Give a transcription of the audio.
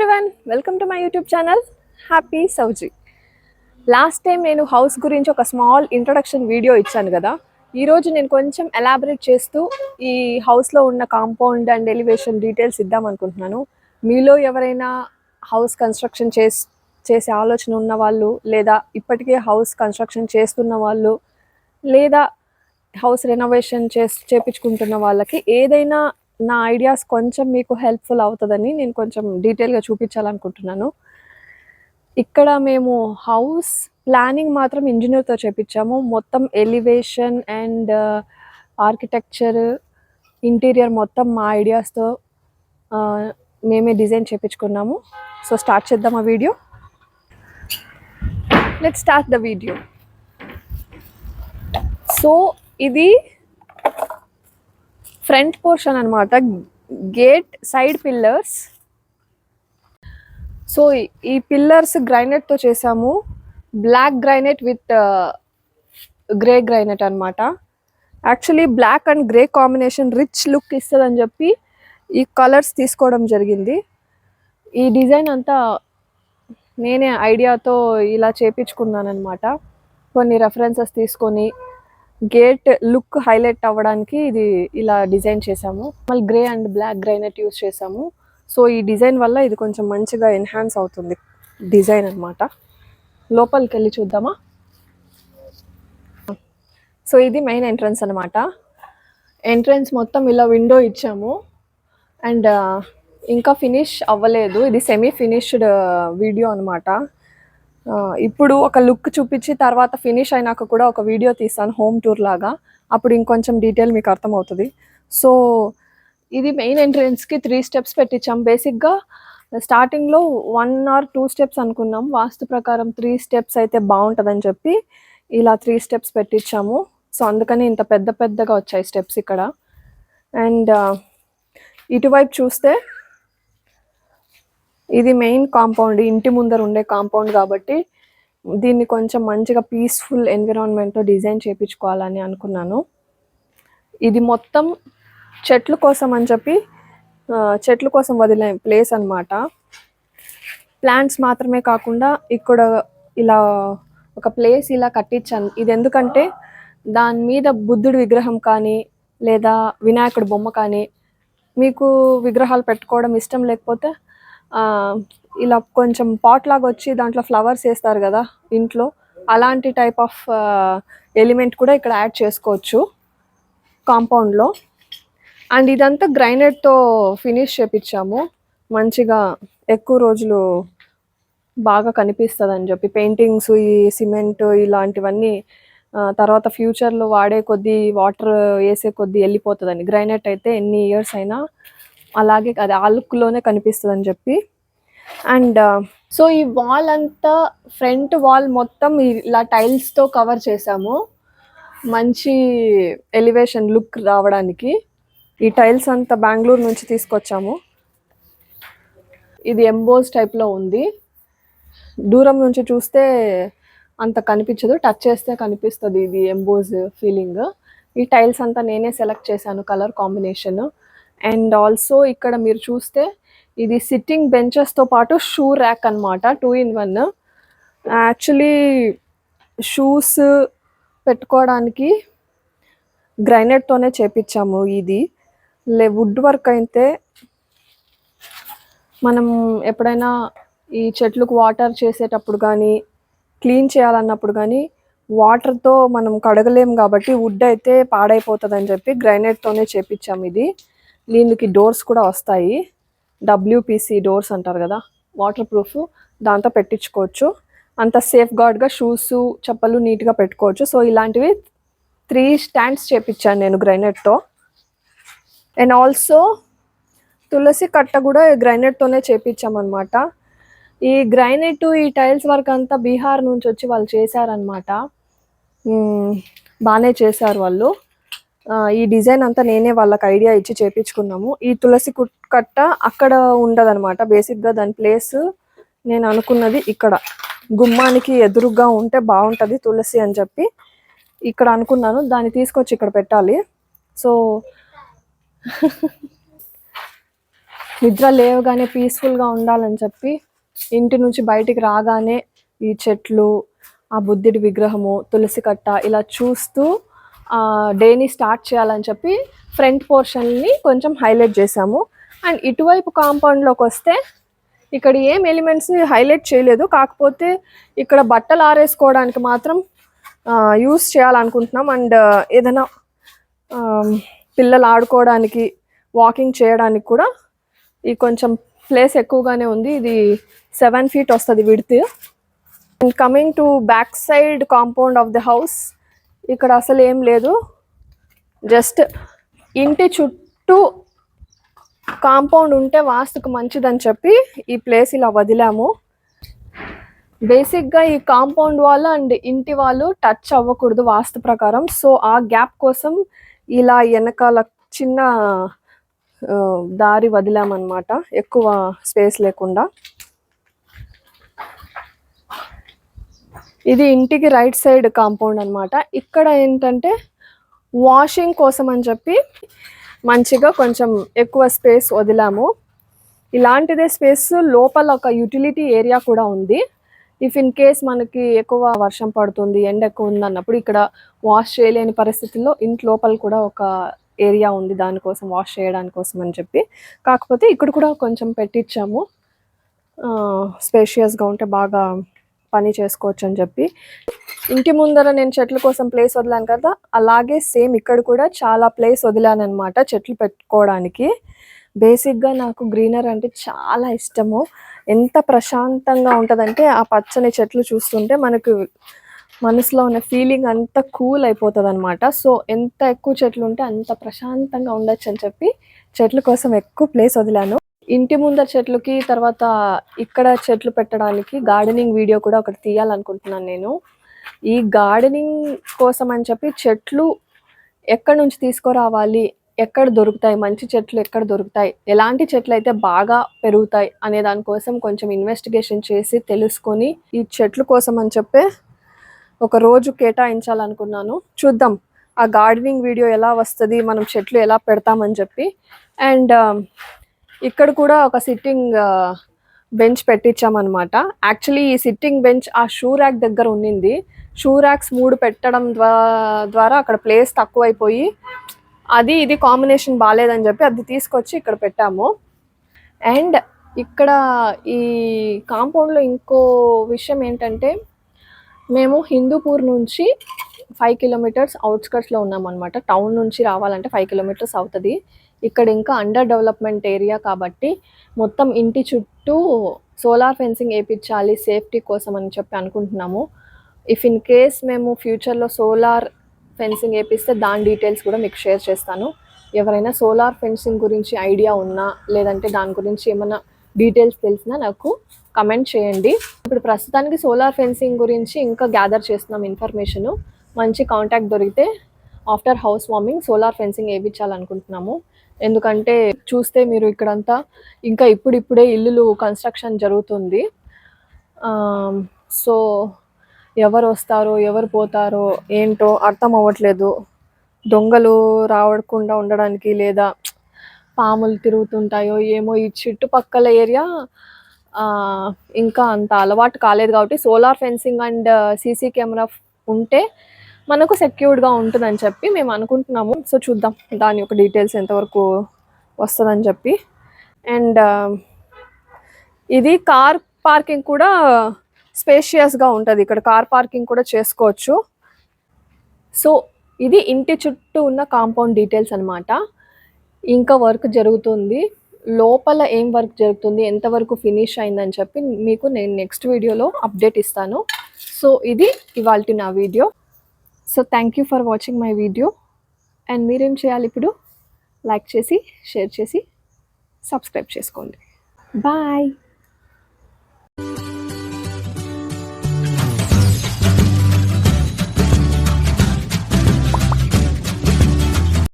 Everyone, welcome to my YouTube channel happy సౌజీ. Last time నేను house గురించి ఒక స్మాల్ ఇంట్రొడక్షన్ వీడియో ఇచ్చాను కదా. ఈరోజు నేను కొంచెం ఎలాబరేట్ చేస్తూ ఈ హౌస్లో ఉన్న కాంపౌండ్ అండ్ ఎలివేషన్ డీటెయిల్స్ ఇద్దాం అనుకుంటున్నాను. మీలో ఎవరైనా హౌస్ కన్స్ట్రక్షన్ చేసే ఆలోచన ఉన్న వాళ్ళు, లేదా ఇప్పటికే హౌస్ కన్స్ట్రక్షన్ చేస్తున్న వాళ్ళు, లేదా హౌస్ రెనోవేషన్ చేపించుకుంటున్న వాళ్ళకి ఏదైనా నా ఐడియాస్ కొంచెం మీకు హెల్ప్ఫుల్ అవుతుందని నేను కొంచెం డీటెయిల్గా చూపించాలనుకుంటున్నాను. ఇక్కడ మేము హౌస్ ప్లానింగ్ మాత్రం ఇంజనీర్తో చేపించాము. మొత్తం ఎలివేషన్ అండ్ ఆర్కిటెక్చర్, ఇంటీరియర్ మొత్తం మా ఐడియాస్తో మేమే డిజైన్ చేపించుకున్నాము. సో స్టార్ట్ చేద్దాం ఆ video. Let's start the video. So ఇది ఫ్రంట్ పోర్షన్ అనమాట, గేట్ సైడ్ పిల్లర్స్. సో ఈ పిల్లర్స్ గ్రైనైట్తో చేసాము, black granite with grey granite అనమాట. Actually black and grey combination rich look ఇస్తుందని చెప్పి ఈ కలర్స్ తీసుకోవడం జరిగింది. ఈ డిజైన్ అంతా నేనే ఐడియాతో ఇలా చేపించుకున్నాను అనమాట. కొన్ని రెఫరెన్సెస్ తీసుకొని గేట్ లుక్ హైలైట్ అవ్వడానికి ఇది ఇలా డిజైన్ చేసాము. మళ్ళీ grey and black granite use చేసాము. సో ఈ డిజైన్ వల్ల ఇది కొంచెం మంచిగా ఎన్హాన్స్ అవుతుంది డిజైన్ అనమాట. లోపలికి వెళ్ళి చూద్దామా. సో ఇది మెయిన్ ఎంట్రన్స్ అనమాట. ఎంట్రన్స్ మొత్తం ఇలా విండో ఇచ్చాము అండ్ ఇంకా ఫినిష్ అవ్వలేదు. ఇది సెమీ ఫినిష్డ్ వీడియో అనమాట. ఇప్పుడు ఒక లుక్ చూపించి తర్వాత ఫినిష్ అయినాక కూడా ఒక వీడియో తీస్తాను, హోమ్ టూర్ లాగా. అప్పుడు ఇంకొంచెం డీటెయిల్ మీకు అర్థమవుతుంది. సో ఇది మెయిన్ ఎంట్రన్స్కి 3 స్టెప్స్ పెట్టించాం. బేసిక్గా స్టార్టింగ్లో 1 or 2 స్టెప్స్ అనుకున్నాం. వాస్తు ప్రకారం 3 స్టెప్స్ అయితే బాగుంటుందని చెప్పి ఇలా 3 స్టెప్స్ పెట్టించాము. సో అందుకని ఇంత పెద్ద పెద్దగా వచ్చాయి స్టెప్స్ ఇక్కడ. అండ్ ఇటువైపు చూస్తే ఇది మెయిన్ కాంపౌండ్, ఇంటి ముందర ఉండే కాంపౌండ్ కాబట్టి దీన్ని కొంచెం మంచిగా పీస్ఫుల్ ఎన్విరాన్మెంట్తో డిజైన్ చేయించుకోవాలని అనుకున్నాను. ఇది మొత్తం చెట్ల కోసం అని చెప్పి చెట్ల కోసం వదిలే ప్లేస్ అనమాట. ప్లాంట్స్ మాత్రమే కాకుండా ఇక్కడ ఇలా ఒక ప్లేస్ ఇలా కట్టించాను. ఇది ఎందుకంటే దాని మీద బుద్ధుడి విగ్రహం కానీ లేదా వినాయకుడి బొమ్మ కానీ, మీకు విగ్రహాలు పెట్టుకోవడం ఇష్టం లేకపోతే ఇలా కొంచెం పాట్ లాగా వచ్చి దాంట్లో ఫ్లవర్స్ వేస్తారు కదా ఇంట్లో, అలాంటి టైప్ ఆఫ్ ఎలిమెంట్ కూడా ఇక్కడ యాడ్ చేసుకోవచ్చు కాంపౌండ్లో. అండ్ ఇదంతా గ్రైనైట్తో ఫినిష్ చేపించాము, మంచిగా ఎక్కువ రోజులు బాగా కనిపిస్తుంది అని చెప్పి. పెయింటింగ్స్, ఈ సిమెంట్ ఇలాంటివన్నీ తర్వాత ఫ్యూచర్లో వాడే కొద్దీ, వాటర్ వేసే కొద్దీ వెళ్ళిపోతుందని. గ్రైనైట్ అయితే ఎన్ని ఇయర్స్ అయినా అలాగే అది ఆ లుక్లోనే కనిపిస్తుంది అని చెప్పి. అండ్ సో ఈ వాల్ అంతా, ఫ్రంట్ వాల్ మొత్తం ఇలా టైల్స్తో కవర్ చేసాము, మంచి ఎలివేషన్ లుక్ రావడానికి. ఈ టైల్స్ అంతా బెంగళూరు నుంచి తీసుకొచ్చాము. ఇది ఎంబోస్ టైప్లో ఉంది. దూరం నుంచి చూస్తే అంత కనిపించదు, టచ్ చేస్తే కనిపిస్తుంది ఇది ఎంబోస్ ఫీలింగ్. ఈ టైల్స్ అంతా నేనే సెలెక్ట్ చేశాను, కలర్ కాంబినేషన్. అండ్ ఆల్సో ఇక్కడ మీరు చూస్తే ఇది సిట్టింగ్ బెంచెస్తో పాటు షూ ర్యాక్ అనమాట, 2 in 1. యాక్చువల్లీ షూస్ పెట్టుకోవడానికి గ్రైనైట్తోనే చేపించాము. ఇది వుడ్ వర్క్ అయితే మనం ఎప్పుడైనా ఈ చెట్లకు వాటర్ చేసేటప్పుడు కానీ, క్లీన్ చేయాలన్నప్పుడు కానీ వాటర్తో మనం కడగలేము కాబట్టి వుడ్ అయితే పాడైపోతుందని చెప్పి గ్రైనైట్తోనే చేపించాము ఇది. దీనికి డోర్స్ కూడా వస్తాయి, WPC డోర్స్ అంటారు కదా, వాటర్ ప్రూఫ్, దాంతో పెట్టించుకోవచ్చు. అంత సేఫ్ గార్డ్గా షూస్, చెప్పలు నీట్గా పెట్టుకోవచ్చు. సో ఇలాంటివి 3 స్టాండ్స్ చేపించాను నేను గ్రైనైట్తో. అండ్ ఆల్సో తులసి కట్ట కూడా గ్రైనైట్తోనే చేపించామన్నమాట. ఈ గ్రైనైట్, ఈ టైల్స్ వర్క్ అంతా బీహార్ నుంచి వచ్చి వాళ్ళు చేశారనమాట. బాగానే చేశారు వాళ్ళు. ఈ డిజైన్ అంతా నేనే వాళ్ళకి ఐడియా ఇచ్చి చేపించుకున్నాము. ఈ తులసి కట్ట అక్కడ ఉండదన్నమాట. బేసిక్గా దాని ప్లేస్ నేను అనుకున్నది ఇక్కడ గుమ్మానికి ఎదురుగా ఉంటే బాగుంటుంది తులసి అని చెప్పి ఇక్కడ అనుకున్నాను. దాన్ని తీసుకొచ్చి ఇక్కడ పెట్టాలి. సో నిద్ర లేవగానే పీస్ఫుల్గా ఉండాలని చెప్పి ఇంటి నుంచి బయటికి రాగానే ఈ చెట్లు, ఆ బుద్ధుడి విగ్రహము, తులసి కట్ట ఇలా చూస్తూ డేని స్టార్ట్ చేయాలని చెప్పి ఫ్రంట్ పోర్షన్ని కొంచెం హైలైట్ చేసాము. అండ్ ఇటువైపు కాంపౌండ్లోకి వస్తే ఇక్కడ ఏం ఎలిమెంట్స్ హైలైట్ చేయలేదు, కాకపోతే ఇక్కడ బట్టలు ఆరేసుకోవడానికి మాత్రం యూస్ చేయాలనుకుంటున్నాం. అండ్ ఏదైనా పిల్లలు ఆడుకోవడానికి, వాకింగ్ చేయడానికి కూడా ఈ కొంచెం ప్లేస్ ఎక్కువగానే ఉంది. ఇది 7 feet వస్తుంది width. And coming to back side compound of the house, ఇక్కడ అసలు ఏం లేదు, జస్ట్ ఇంటి చుట్టూ కాంపౌండ్ ఉంటే వాస్తుకు మంచిదని చెప్పి ఈ ప్లేస్ ఇలా వదిలాము. బేసిక్గా ఈ కాంపౌండ్ వాళ్ళు అండ్ ఇంటి వాళ్ళు టచ్ అవ్వకూడదు వాస్తు ప్రకారం. సో ఆ గ్యాప్ కోసం ఇలా వెనకాల చిన్న దారి వదిలామన్నమాట, ఎక్కువ స్పేస్ లేకుండా. ఇది ఇంటికి రైట్ సైడ్ కాంపౌండ్ అనమాట. ఇక్కడ ఏంటంటే వాషింగ్ కోసం అని చెప్పి మంచిగా కొంచెం ఎక్కువ స్పేస్ వదిలాము. ఇలాంటిదే స్పేస్ లోపల ఒక యూటిలిటీ ఏరియా కూడా ఉంది. ఇఫ్ ఇన్ కేస్ మనకి ఎక్కువ వర్షం పడుతుంది, ఎండ ఎక్కువ ఉంది అన్నప్పుడు ఇక్కడ వాష్ చేయలేని పరిస్థితుల్లో ఇంటి లోపల కూడా ఒక ఏరియా ఉంది దానికోసం, వాష్ చేయడానికి కోసం అని చెప్పి. కాకపోతే ఇక్కడ కూడా కొంచెం పెట్టించాము, స్పేషియస్గా ఉంటే బాగా పని చేసుకోవచ్చు అని చెప్పి. ఇంటి ముందర నేను చెట్ల కోసం ప్లేస్ వదిలాను కదా, అలాగే సేమ్ ఇక్కడ కూడా చాలా ప్లేస్ వదిలాను అనమాట చెట్లు పెట్టుకోవడానికి. బేసిక్గా నాకు గ్రీనర్ అంటే చాలా ఇష్టము. ఎంత ప్రశాంతంగా ఉంటుందంటే ఆ పచ్చని చెట్లు చూస్తుంటే మనకు మనసులో ఉన్న ఫీలింగ్ అంతా కూల్ అయిపోతుంది అనమాట. సో ఎంత ఎక్కువ చెట్లు ఉంటే అంత ప్రశాంతంగా ఉండొచ్చు అని చెప్పి చెట్ల కోసం ఎక్కువ ప్లేస్ వదిలాను. ఇంటి ముందర చెట్లకి, తర్వాత ఇక్కడ చెట్లు పెట్టడానికి గార్డెనింగ్ వీడియో కూడా ఒకటి తీయాలనుకుంటున్నాను నేను. ఈ గార్డెనింగ్ కోసం అని చెప్పి చెట్లు ఎక్కడి నుంచి తీసుకురావాలి, ఎక్కడ దొరుకుతాయి, మంచి చెట్లు ఎక్కడ దొరుకుతాయి, ఎలాంటి చెట్లు అయితే బాగా పెరుగుతాయి అనే దానికోసం కొంచెం ఇన్వెస్టిగేషన్ చేసి తెలుసుకొని ఈ చెట్ల కోసం అని చెప్పి ఒక రోజు కేటాయించాలనుకున్నాను. చూద్దాం ఆ గార్డెనింగ్ వీడియో ఎలా వస్తుంది, మనం చెట్లు ఎలా పెడతామని చెప్పి. అండ్ ఇక్కడ కూడా ఒక సిట్టింగ్ బెంచ్ పెట్టించామన్నమాట. యాక్చువల్లీ ఈ సిట్టింగ్ బెంచ్ ఆ షూ ర్యాక్ దగ్గర ఉన్నింది. షూ ర్యాక్స్ 3 పెట్టడం ద్వారా అక్కడ ప్లేస్ తక్కువైపోయి అది ఇది కాంబినేషన్ బాగాలేదని చెప్పి అది తీసుకొచ్చి ఇక్కడ పెట్టాము. అండ్ ఇక్కడ ఈ కాంపౌండ్లో ఇంకో విషయం ఏంటంటే, మేము హిందూపూర్ నుంచి 5 kilometers అవుట్స్కట్స్లో ఉన్నామన్నమాట. టౌన్ నుంచి రావాలంటే 5 kilometers అవుతుంది. ఇక్కడ ఇంకా అండర్ డెవలప్మెంట్ ఏరియా కాబట్టి మొత్తం ఇంటి చుట్టూ సోలార్ ఫెన్సింగ్ వేయించాలి సేఫ్టీ కోసం అని చెప్పి అనుకుంటున్నాము. ఇఫ్ ఇన్ కేస్ మేము ఫ్యూచర్లో సోలార్ ఫెన్సింగ్ వేపిస్తే దాని డీటెయిల్స్ కూడా మీకు షేర్ చేస్తాను. ఎవరైనా సోలార్ ఫెన్సింగ్ గురించి ఐడియా ఉన్నా, లేదంటే దాని గురించి ఏమైనా డీటెయిల్స్ తెలిసినా నాకు కమెంట్ చేయండి. ఇప్పుడు ప్రస్తుతానికి సోలార్ ఫెన్సింగ్ గురించి ఇంకా గ్యాదర్ చేస్తున్నాం ఇన్ఫర్మేషను. మంచి కాంటాక్ట్ దొరికితే after house warming solar fencing వేయించాలనుకుంటున్నాము. ఎందుకంటే చూస్తే మీరు ఇక్కడంతా ఇంకా ఇప్పుడిప్పుడే ఇల్లులు కన్స్ట్రక్షన్ జరుగుతుంది. సో ఎవరు వస్తారో ఎవరు పోతారో ఏంటో అర్థం అవ్వట్లేదు. దొంగలు రావకుండా ఉండడానికి, లేదా పాములు తిరుగుతుంటాయో ఏమో. ఈ చుట్టుపక్కల ఏరియా ఇంకా అంత అలవాటు కాలేదు కాబట్టి solar fencing and CC camera ఉంటే మనకు సెక్యూర్డ్గా ఉంటుందని చెప్పి మేము అనుకుంటున్నాము. సో చూద్దాం దాని యొక్క డీటెయిల్స్ ఎంతవరకు వస్తుందని చెప్పి. అండ్ ఇది కార్ పార్కింగ్ కూడా స్పేషియస్గా ఉంటుంది, ఇక్కడ కార్ పార్కింగ్ కూడా చేసుకోవచ్చు. సో ఇది ఇంటి చుట్టూ ఉన్న కాంపౌండ్ డీటెయిల్స్ అనమాట. ఇంకా వర్క్ జరుగుతుంది, లోపల ఏం వర్క్ జరుగుతుంది, ఎంతవరకు ఫినిష్ అయిందని చెప్పి మీకు నేను నెక్స్ట్ వీడియోలో అప్డేట్ ఇస్తాను. సో ఇది ఇవాల్టి నా video. So thank you for watching my video. And మీరేం చేయాలి ఇప్పుడు, లైక్ చేసి, షేర్ చేసి, సబ్స్క్రైబ్ చేసుకోండి. బాయ్.